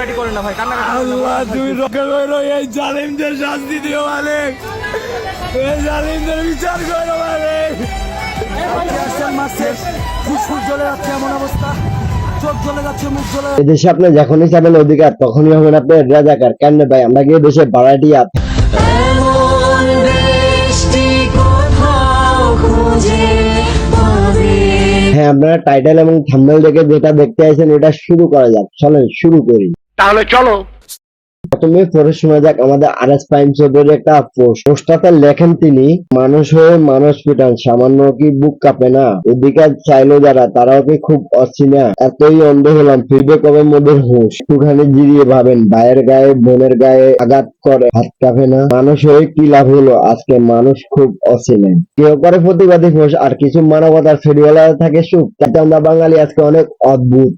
কান্নাকাটি করেন না ভাই, কান্নাকাটি করেন না। আল্লাহ তুমি রক্ষা করো, এই জালিমদের শাস্তি দিও মালিক, এই জালিমদের বিচার করো মালিক। ফুসফুস জ্বলে যাচ্ছে, এমন অবস্থা, চোখ জ্বলে যাচ্ছে, মুখ জ্বলে যাচ্ছে। এদেশে আপনি যখনই চাবেন অধিকার তখনই হবেন আপনি রাজাকার। কেন ভাই, আমরা কি দেশে ভাড়াটিয়া? হ্যাঁ, আপনারা টাইটেল এবং থাম্বনেল দেখে যেটা দেখতে আছেন ওটা শুরু করা যাক। চলেন শুরু করি। তাহলে চলো। প্রথমে পড়ে শোনা যাক আমাদের আরএস প্রাইম চৌধুরীর একটা পোস্টটাতে লেখেন তিনি, মানুষ হয়ে মানুষ পিটান, সামান্য কি বুক কাঁপে না? অধিকার চাইলো যারা, তারাও কি খুব অচিনা? এতই অন্ধ হলাম, ফিরবে কবে মোদের হুঁশ? একটুখানি জিরিয়ে ভাবেন, ভাইয়ের গায়ে বোনের গায়ে আঘাত করে হাত কাঁপে না? মানুষ হয়ে কি লাভ হলো, আজকে মানুষ খুব অচিনা। কেউ করে প্রতিবাদী ফোর্স, আর কিছু মানবতার ফেরিওয়ালা থাকে সুখ। তাতে আমরা বাঙালি আজকে অনেক অদ্ভুত।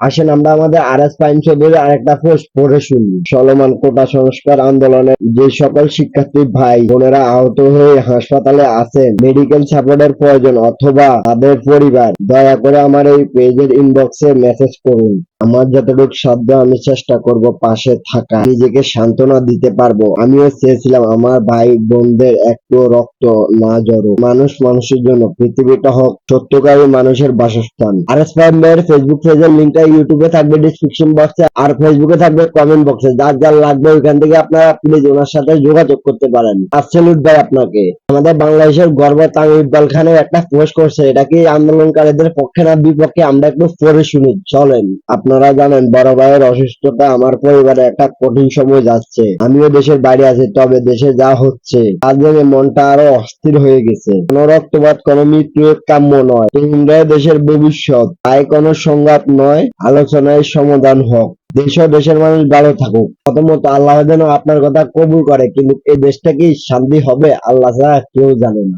আসেন আমরা আমাদের আরএস প্রাইম চৌধুরীর আরেকটা পোস্ট পড়ে শুনি। চলমান কোটা সংস্কার আন্দোলনে যে সকল শিক্ষার্থী ভাই বোনেরা আহত হয়ে হাসপাতালে আছেন, মেডিকেল সাপোর্টের প্রয়োজন অথবা তাদের পরিবার, দয়া করে আমার এই পেজের ইনবক্সে মেসেজ করুন। আমার যতটুকু সাধ্য আমি চেষ্টা করব পাশে থাকা, নিজেকে সান্ত্বনা দিতে পারবো। আমিও চেয়েছিলাম আমার ভাই বোনদের একটু রক্ত না জড়ো। মানুষ মানুষের জন্য, পৃথিবীটা হোক সত্যকারী মানুষের বাসস্থান। আরএস প্রাইম ভাইয়ের ফেসবুক পেজের লিঙ্কটা ইউটিউবে থাকবে ডিসক্রিপশন বক্সে, আর ফেসবুকে থাকবে কমেন্ট বক্সে। যার যার লাগবে ওইখান থেকে আপনারা প্লিজ ওনার সাথে যোগাযোগ করতে পারেন। স্যালুট ভাই আপনাকে। আমাদের বাংলাদেশের গর্ব তামিম ইকবাল খানের একটা পোস্ট করছে, এটা কি আন্দোলনকারীদের পক্ষে না বিপক্ষে, আমরা একটু পড়ে শুনি। চলেন। আপনারা জানেন বড় ভাইয়ের অসুস্থতা আমার পরিবারে একটা কঠিন সময় যাচ্ছে। আমিও দেশের বাইরে আছি, তবে দেশে যা হচ্ছে তার জন্য মনটা আরো অস্থির হয়ে গেছে। কোন রক্তপাত, কোন মৃত্যু কাম্য নয়। তোমরা দেশের ভবিষ্যৎ, তাই কোনো সংঘাত নয়, আলোচনায় সমাধান হোক। দেশ ও দেশের মানুষ ভালো থাকুক। প্রথমত আল্লাহ যেন আপনার কথা কবুল করে, কিন্তু এই দেশটা কি শান্তি হবে আল্লাহ ছাড়া কেউ জানে না।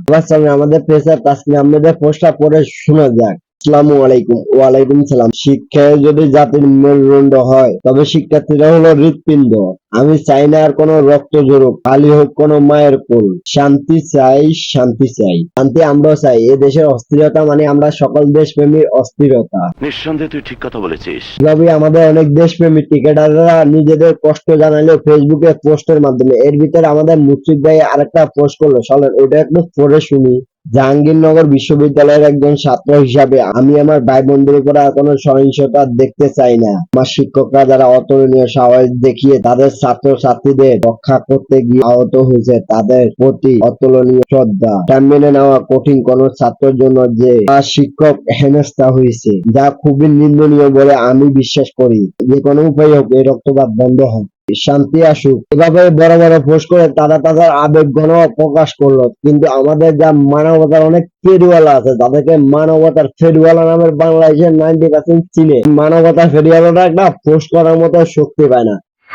আমাদের প্রেসার তাসলিম আহমেদের পোস্টটা পড়ে শোনা যাক। আসসালামু আলাইকুম। ওয়ালাইকুম সালাম। শিক্ষায় যদি জাতির মেরুদণ্ড হয় তবে শিক্ষার্থীরা হলো হৃৎপিণ্ড। আমি চাই না আর কোনো রক্ত ঝরুক, খালি হোক কোনো মায়ের কোল। শান্তি চাই, শান্তি চাই, শান্তি আমরাও চাই। এ দেশের অস্থিরতা মানে আমরা সকল দেশপ্রেমীর অস্থিরতা। নিঃসন্দেহে তুই ঠিক কথা বলেছিস। তবে আমাদের অনেক দেশপ্রেমী টিকেটাররা নিজেদের কষ্ট জানালেও ফেসবুকে পোস্টের মাধ্যমে। এর ভিতরে আমাদের মুর্শিদ ভাই আরেকটা পোস্ট করলো, চলেন ওইটা একটু পড়ে শুনি। জাহাঙ্গীরনগর বিশ্ববিদ্যালয়ের একজন ছাত্র হিসাবে আমি আমার ভাই বোনদের উপর আর কোনো সহিংসতা দেখতে চাই না। আমার শিক্ষকরা যারা অতুলনীয় সাহস দেখিয়ে তাদের ছাত্র ছাত্রীদের রক্ষা করতে গিয়ে আহত হয়েছে, তাদের প্রতি অতুলনীয় শ্রদ্ধা। তা মেনে নেওয়া কঠিন কোন ছাত্রের জন্য যে শিক্ষক হেনস্থা হয়েছে, যা খুবই নিন্দনীয় বলে আমি বিশ্বাস করি। যে কোনো উপায় হোক এই রক্তপাত বন্ধ হোক, শান্তি আসুক। এভাবে বড় বড় পোস্ট করে তারা তাদের আবেগ ঘন প্রকাশ করলো। কিন্তু আমাদের যা মানবতার অনেক ফেরিওয়ালা আছে, তাদেরকে মানবতার ফেরিওয়ালা নামের বাংলাদেশের 90% চিনে। মানবতার ফেরিওয়ালাটা একটা পোস্ট করার মতো শক্তি পায় না।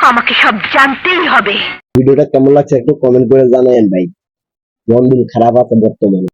আমাকে সব জানতেই হবে। ভিডিওটা কেমন লাগছে একটু কমেন্ট করে জানাবেন ভাই। মন দিন খারাপ আছে বর্তমানে।